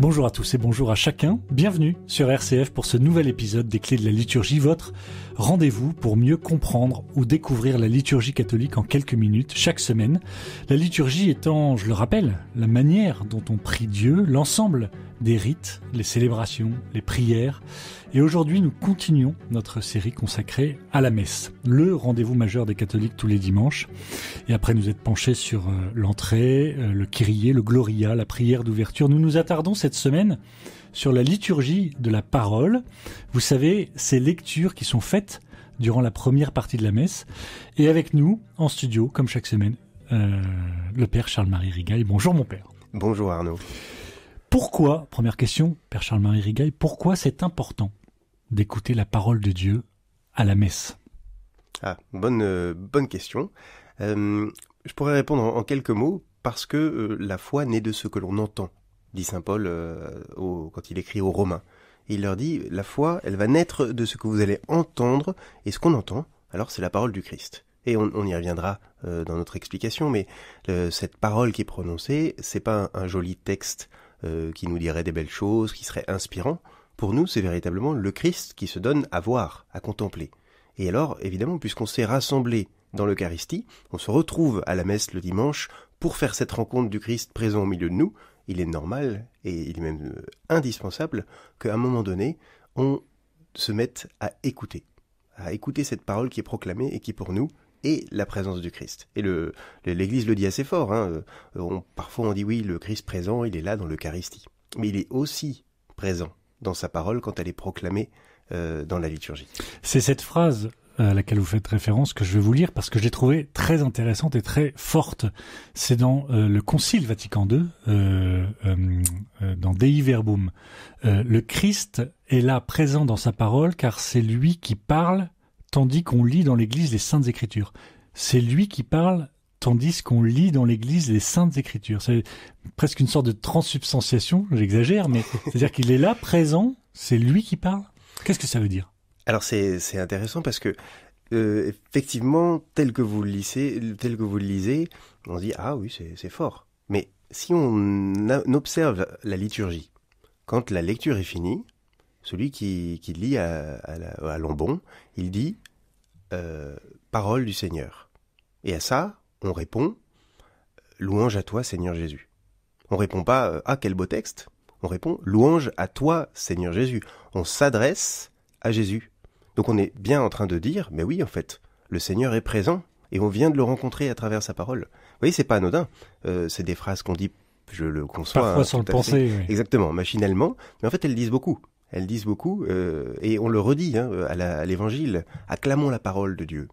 Bonjour à tous et bonjour à chacun. Bienvenue sur RCF pour ce nouvel épisode des Clés de la liturgie, votre rendez-vous pour mieux comprendre ou découvrir la liturgie catholique en quelques minutes chaque semaine. La liturgie étant, je le rappelle, la manière dont on prie Dieu, l'ensemble des rites, les célébrations, les prières. Et aujourd'hui, nous continuons notre série consacrée à la messe, le rendez-vous majeur des catholiques tous les dimanches. Et après nous être penchés sur l'entrée, le Kyrie, le Gloria, la prière d'ouverture, nous nous attardons cette semaine sur la liturgie de la parole. Vous savez, ces lectures qui sont faites durant la première partie de la messe. Et avec nous, en studio, comme chaque semaine, le Père Charles-Marie Rigail. Bonjour mon Père. Bonjour Arnaud. Pourquoi, première question, Père Charles-Marie Rigail, pourquoi c'est important d'écouter la parole de Dieu à la messe? Bonne question. Je pourrais répondre en quelques mots, parce que la foi naît de ce que l'on entend, dit saint Paul quand il écrit aux Romains. Et il leur dit, la foi, elle va naître de ce que vous allez entendre, et ce qu'on entend, alors c'est la parole du Christ. Et on y reviendra dans notre explication, mais cette parole qui est prononcée, c'est pas un joli texte qui nous dirait des belles choses, qui serait inspirant. Pour nous, c'est véritablement le Christ qui se donne à voir, à contempler. Et alors, évidemment, puisqu'on s'est rassemblés dans l'Eucharistie, on se retrouve à la messe le dimanche pour faire cette rencontre du Christ présent au milieu de nous, il est normal, et il est même indispensable, qu'à un moment donné, on se mette à écouter cette parole qui est proclamée et qui, pour nous, est la présence du Christ. Et l'Église le dit assez fort, parfois on dit oui, le Christ présent, il est là dans l'Eucharistie. Mais il est aussi présent dans sa parole quand elle est proclamée dans la liturgie. C'est cette phrase à laquelle vous faites référence que je vais vous lire parce que je l'ai trouvée très intéressante et très forte. C'est dans le Concile Vatican II, dans Dei Verbum. Le Christ est là présent dans sa parole car c'est lui qui parle tandis qu'on lit dans l'Église les Saintes Écritures. C'est lui qui parle tandis qu'on lit dans l'Église les Saintes Écritures. C'est presque une sorte de transsubstantiation, j'exagère, mais c'est-à-dire qu'il est là, présent, c'est lui qui parle. Qu'est-ce que ça veut dire ? Alors c'est intéressant parce que effectivement, tel que vous le lisez, on se dit ah oui c'est fort. Mais si on observe la liturgie, quand la lecture est finie, celui qui lit à l'ambon, il dit parole du Seigneur. Et à ça, on répond louange à toi Seigneur Jésus. On répond pas ah quel beau texte. On répond louange à toi Seigneur Jésus. On s'adresse à Jésus. Donc on est bien en train de dire, mais oui en fait, le Seigneur est présent et on vient de le rencontrer à travers sa parole. Vous voyez, c'est pas anodin. C'est des phrases qu'on dit, je le conçois. Parfois sans le penser. Oui. Exactement, machinalement. Mais en fait, elles disent beaucoup. Et on le redit à l'Évangile. Acclamons la parole de Dieu.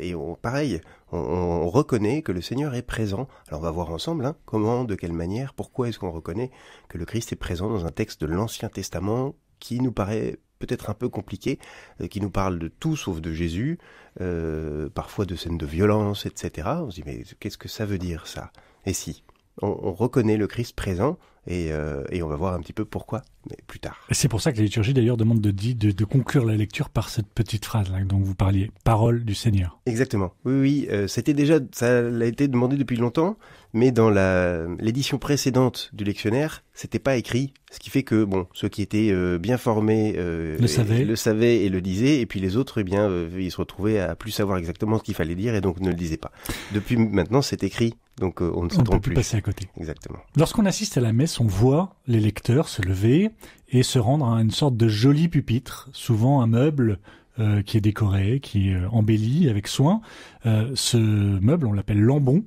Et on reconnaît que le Seigneur est présent. Alors on va voir ensemble comment, de quelle manière, pourquoi est-ce qu'on reconnaît que le Christ est présent dans un texte de l'Ancien Testament qui nous paraît peut-être un peu compliqué, qui nous parle de tout sauf de Jésus, parfois de scènes de violence, etc. On se dit mais qu'est-ce que ça veut dire ça ? Et si on reconnaît le Christ présent et on va voir un petit peu pourquoi mais plus tard. Et c'est pour ça que la liturgie d'ailleurs demande de conclure la lecture par cette petite phrase là dont vous parliez, parole du Seigneur. Exactement. Oui, c'était déjà, ça a été demandé depuis longtemps, mais dans l'édition précédente du lectionnaire, c'était pas écrit, ce qui fait que ceux qui étaient bien formés le savaient et le disaient, et puis les autres, ils se retrouvaient à plus savoir exactement ce qu'il fallait dire et donc ne le disaient pas. Depuis maintenant, c'est écrit. Donc on ne se trompe plus. Passer à côté. Exactement. Lorsqu'on assiste à la messe, on voit les lecteurs se lever et se rendre à une sorte de joli pupitre, souvent un meuble qui est décoré, qui est embelli avec soin. Ce meuble, on l'appelle l'ambon.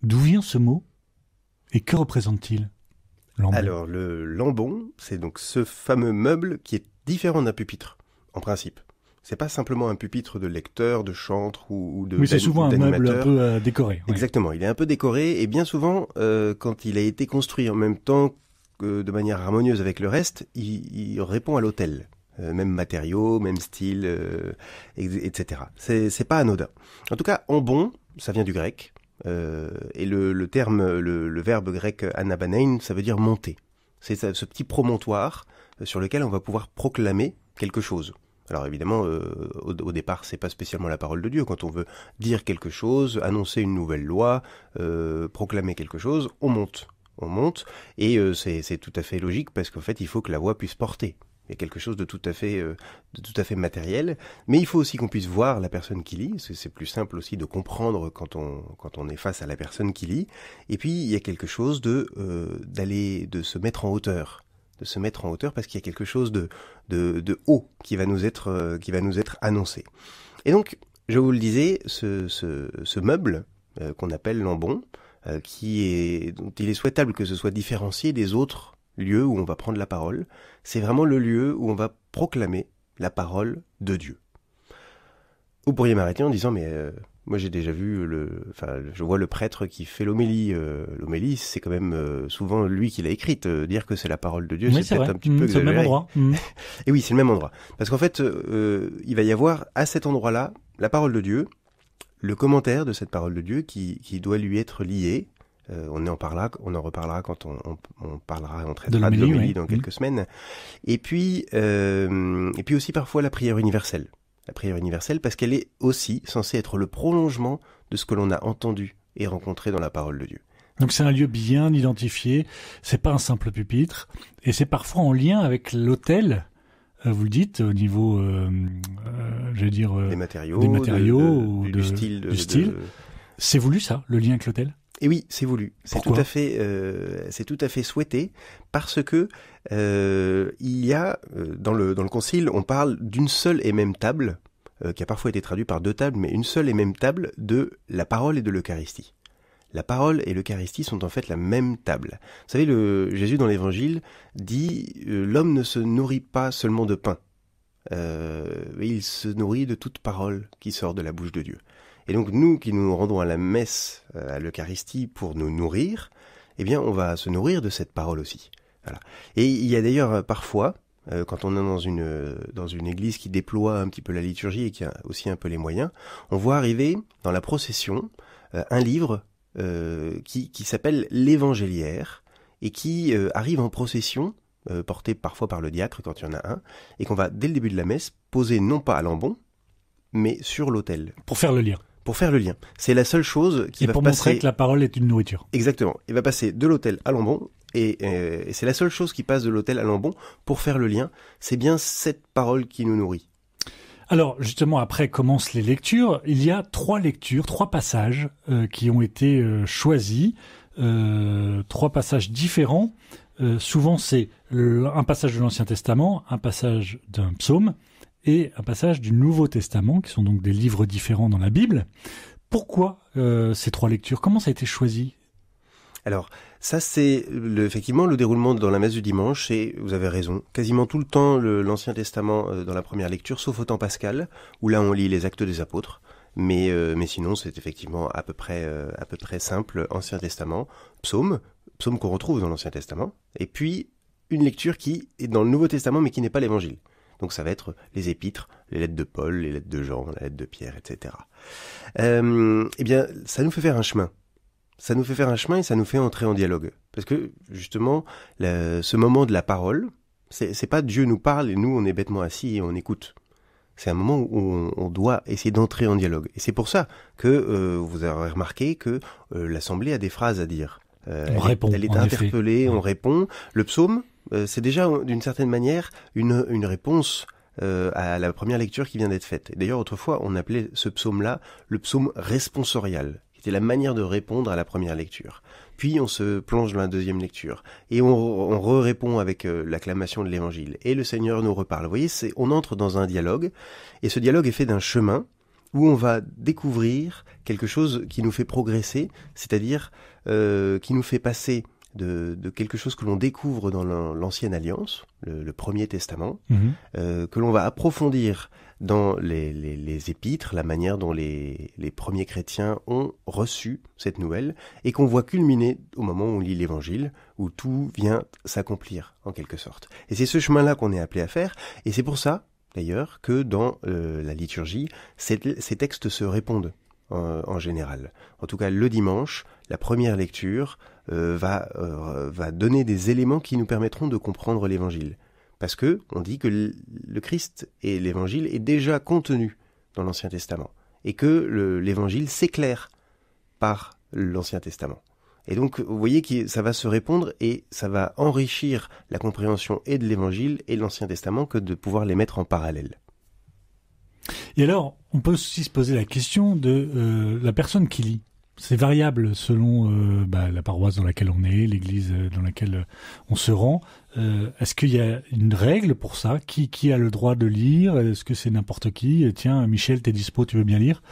D'où vient ce mot et que représente-t-il, l'ambon ? Alors l'ambon, c'est donc ce fameux meuble qui est différent d'un pupitre, en principe. C'est pas simplement un pupitre de lecteur, de chantre ou de d'animateur. Oui, c'est souvent un meuble un peu décoré. Oui. Exactement, il est un peu décoré et bien souvent, quand il a été construit en même temps que de manière harmonieuse avec le reste, il répond à l'autel. Même matériaux, même style, etc. C'est pas anodin. En tout cas, ambon, ça vient du grec. Et le terme, le verbe grec anabanein, ça veut dire monter. C'est ce petit promontoire sur lequel on va pouvoir proclamer quelque chose. Alors évidemment, au départ, c'est pas spécialement la parole de Dieu. Quand on veut dire quelque chose, annoncer une nouvelle loi, proclamer quelque chose, on monte on monte, et c'est tout à fait logique parce qu'en fait il faut que la voix puisse porter. Il y a quelque chose de tout à fait matériel, mais il faut aussi qu'on puisse voir la personne qui lit. C'est plus simple aussi de comprendre quand on est face à la personne qui lit. Et puis il y a quelque chose de se mettre en hauteur, parce qu'il y a quelque chose de haut qui va nous être annoncé. Et donc, je vous le disais, ce meuble qu'on appelle l'ambon, dont il est souhaitable que ce soit différencié des autres lieu où on va prendre la parole, c'est vraiment le lieu où on va proclamer la parole de Dieu. Vous pourriez m'arrêter en disant, mais moi j'ai déjà vu, je vois le prêtre qui fait l'homélie. L'homélie, c'est quand même souvent lui qui l'a écrite. Dire que c'est la parole de Dieu, oui, c'est peut-être vrai. un petit peu exagéré. C'est le même endroit. Et oui, c'est le même endroit. Parce qu'en fait, il va y avoir à cet endroit-là la parole de Dieu, le commentaire de cette parole de Dieu qui doit lui être lié. On en reparlera quand on traitera de l'homélie dans quelques semaines. Et puis aussi parfois la prière universelle. La prière universelle parce qu'elle est aussi censée être le prolongement de ce que l'on a entendu et rencontré dans la parole de Dieu. Donc c'est un lieu bien identifié, c'est pas un simple pupitre, et c'est parfois en lien avec l'autel, vous le dites, au niveau, des matériaux, du style. C'est voulu ça, le lien avec l'autel ? Et oui, c'est voulu. C'est tout à fait souhaité parce que il y a dans le concile, on parle d'une seule et même table qui a parfois été traduite par deux tables, mais une seule et même table de la parole et de l'Eucharistie. La parole et l'Eucharistie sont en fait la même table. Vous savez, Jésus dans l'Évangile dit l'homme ne se nourrit pas seulement de pain, il se nourrit de toute parole qui sort de la bouche de Dieu. Et donc nous qui nous rendons à la messe, à l'Eucharistie pour nous nourrir, eh bien on va se nourrir de cette parole aussi. Voilà. Et il y a d'ailleurs parfois, quand on est dans une église qui déploie un petit peu la liturgie et qui a aussi un peu les moyens, on voit arriver dans la procession un livre qui s'appelle l'Évangéliaire et qui arrive en procession, porté parfois par le diacre quand il y en a un, et qu'on va dès le début de la messe poser non pas à l'ambon, mais sur l'autel. Pour faire le lien. C'est la seule chose qui va passer. Et pour montrer que la parole est une nourriture. Exactement. Il va passer de l'autel à l'ambon, et c'est la seule chose qui passe de l'autel à l'ambon pour faire le lien. C'est bien cette parole qui nous nourrit. Alors, justement, après commencent les lectures. Il y a trois passages qui ont été choisis. Trois passages différents. Souvent, c'est un passage de l'Ancien Testament, un passage d'un psaume, et un passage du Nouveau Testament, qui sont donc des livres différents dans la Bible. Pourquoi ces trois lectures ? Comment ça a été choisi ? Alors, ça c'est effectivement le déroulement dans la messe du dimanche, et vous avez raison, quasiment tout le temps l'Ancien Testament dans la première lecture, sauf au temps pascal, où là on lit les Actes des Apôtres, mais sinon c'est effectivement à peu près simple, Ancien Testament, psaume qu'on retrouve dans l'Ancien Testament, et puis une lecture qui est dans le Nouveau Testament mais qui n'est pas l'Évangile. Donc ça va être les épîtres, les lettres de Paul, les lettres de Jean, la lettre de Pierre, etc. Eh bien, ça nous fait faire un chemin. Et ça nous fait entrer en dialogue. Parce que, justement, ce moment de la parole, c'est pas Dieu nous parle et nous, on est bêtement assis et on écoute. C'est un moment où on doit essayer d'entrer en dialogue. Et c'est pour ça que vous aurez remarqué que l'Assemblée a des phrases à dire. Elle est interpellée, on répond. Le psaume, c'est déjà d'une certaine manière une réponse à la première lecture qui vient d'être faite. Et d'ailleurs, autrefois, on appelait ce psaume-là le psaume responsorial, qui était la manière de répondre à la première lecture. Puis on se plonge dans la deuxième lecture et on répond avec l'acclamation de l'Évangile. Et le Seigneur nous reparle. Vous voyez, on entre dans un dialogue, et ce dialogue est fait d'un chemin où on va découvrir quelque chose qui nous fait progresser, c'est-à-dire qui nous fait passer de quelque chose que l'on découvre dans l'Ancienne Alliance, le Premier Testament, que l'on va approfondir dans les épîtres, la manière dont les premiers chrétiens ont reçu cette nouvelle, et qu'on voit culminer au moment où on lit l'Évangile, où tout vient s'accomplir, en quelque sorte. Et c'est ce chemin-là qu'on est appelé à faire, et c'est pour ça, d'ailleurs, que dans la liturgie, ces textes se répondent en général. En tout cas, le dimanche, la première lecture va donner des éléments qui nous permettront de comprendre l'Évangile. Parce que on dit que le Christ et l'Évangile est déjà contenu dans l'Ancien Testament, et que l'Évangile s'éclaire par l'Ancien Testament. Et donc, vous voyez que ça va se répondre et ça va enrichir la compréhension et de l'Évangile et de l'Ancien Testament que de pouvoir les mettre en parallèle. Et alors, on peut aussi se poser la question de la personne qui lit. C'est variable selon la paroisse dans laquelle on est, l'église dans laquelle on se rend. Est-ce qu'il y a une règle pour ça ? Qui a le droit de lire ? Est-ce que c'est n'importe qui ? Tiens, Michel, t'es dispo, tu veux bien lire ?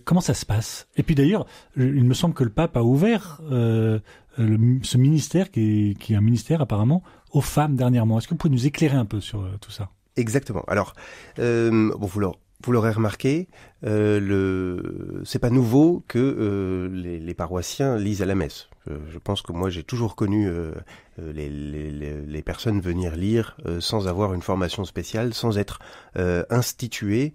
Comment ça se passe ? Et puis d'ailleurs, il me semble que le pape a ouvert ce ministère, qui est un ministère apparemment, aux femmes dernièrement. Est-ce que vous pouvez nous éclairer un peu sur tout ça ? Exactement. Alors, vous l'aurez remarqué, c'est pas nouveau que les paroissiens lisent à la messe. Je pense que moi j'ai toujours connu les personnes venir lire sans avoir une formation spéciale, sans être institués,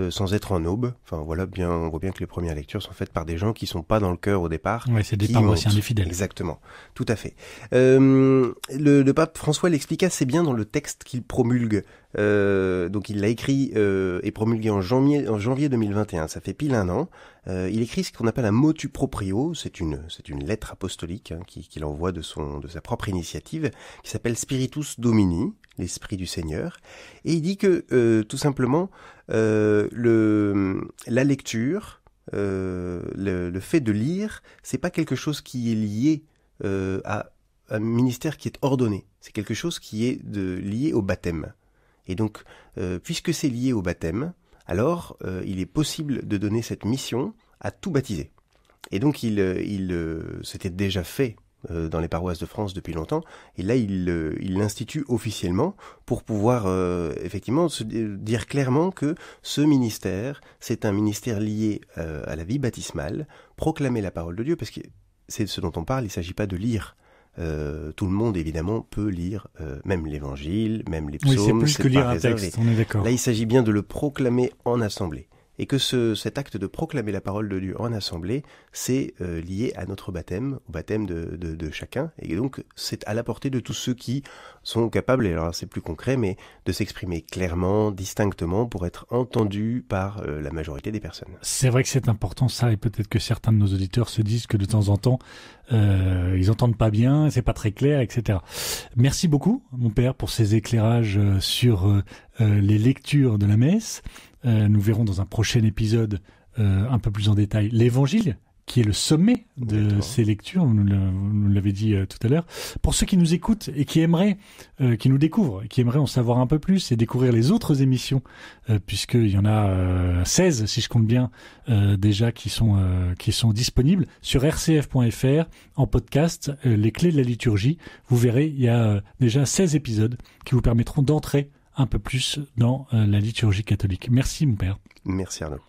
sans être en aube. Enfin voilà, on voit bien que les premières lectures sont faites par des gens qui sont pas dans le cœur au départ. Ouais, c'est des paroissiens, des fidèles. Exactement, tout à fait. Le pape François l'explique assez bien dans le texte qu'il promulgue. Donc il l'a écrit et promulgué en janvier 2021. Ça fait pile un an. Il écrit ce qu'on appelle un motu proprio. C'est une lettre apostolique qu'il envoie de sa propre initiative, qui s'appelle Spiritus Domini, l'esprit du Seigneur. Et il dit que tout simplement la lecture, le fait de lire, c'est pas quelque chose qui est lié à un ministère qui est ordonné. C'est quelque chose qui est lié au baptême. Et donc, puisque c'est lié au baptême, alors il est possible de donner cette mission à tout baptisé. Et donc, c'était déjà fait dans les paroisses de France depuis longtemps, et là, il l'institue officiellement pour pouvoir effectivement se dire clairement que ce ministère, c'est un ministère lié à la vie baptismale, proclamer la parole de Dieu, parce que c'est ce dont on parle, il ne s'agit pas de lire. Tout le monde évidemment peut lire même l'évangile, même les psaumes. Oui, c'est plus que lire un texte, on est d'accord. Là il s'agit bien de le proclamer en assemblée. Et que cet acte de proclamer la parole de Dieu en assemblée, c'est lié à notre baptême, au baptême de chacun. Et donc c'est à la portée de tous ceux qui sont capables, et alors c'est plus concret, mais de s'exprimer clairement, distinctement, pour être entendus par la majorité des personnes. C'est vrai que c'est important ça, et peut-être que certains de nos auditeurs se disent que de temps en temps, ils entendent pas bien, c'est pas très clair, etc. Merci beaucoup, mon père, pour ces éclairages sur les lectures de la messe. Nous verrons dans un prochain épisode un peu plus en détail l'Évangile, qui est le sommet de ces lectures, vous nous l'avez dit tout à l'heure. Pour ceux qui nous écoutent et qui aimeraient, qui nous découvrent, qui aimeraient en savoir un peu plus et découvrir les autres émissions, puisqu'il y en a 16, si je compte bien, déjà qui sont disponibles sur rcf.fr en podcast, les clés de la liturgie. Vous verrez, il y a déjà 16 épisodes qui vous permettront d'entrer un peu plus dans la liturgie catholique. Merci mon père. Merci Arnaud.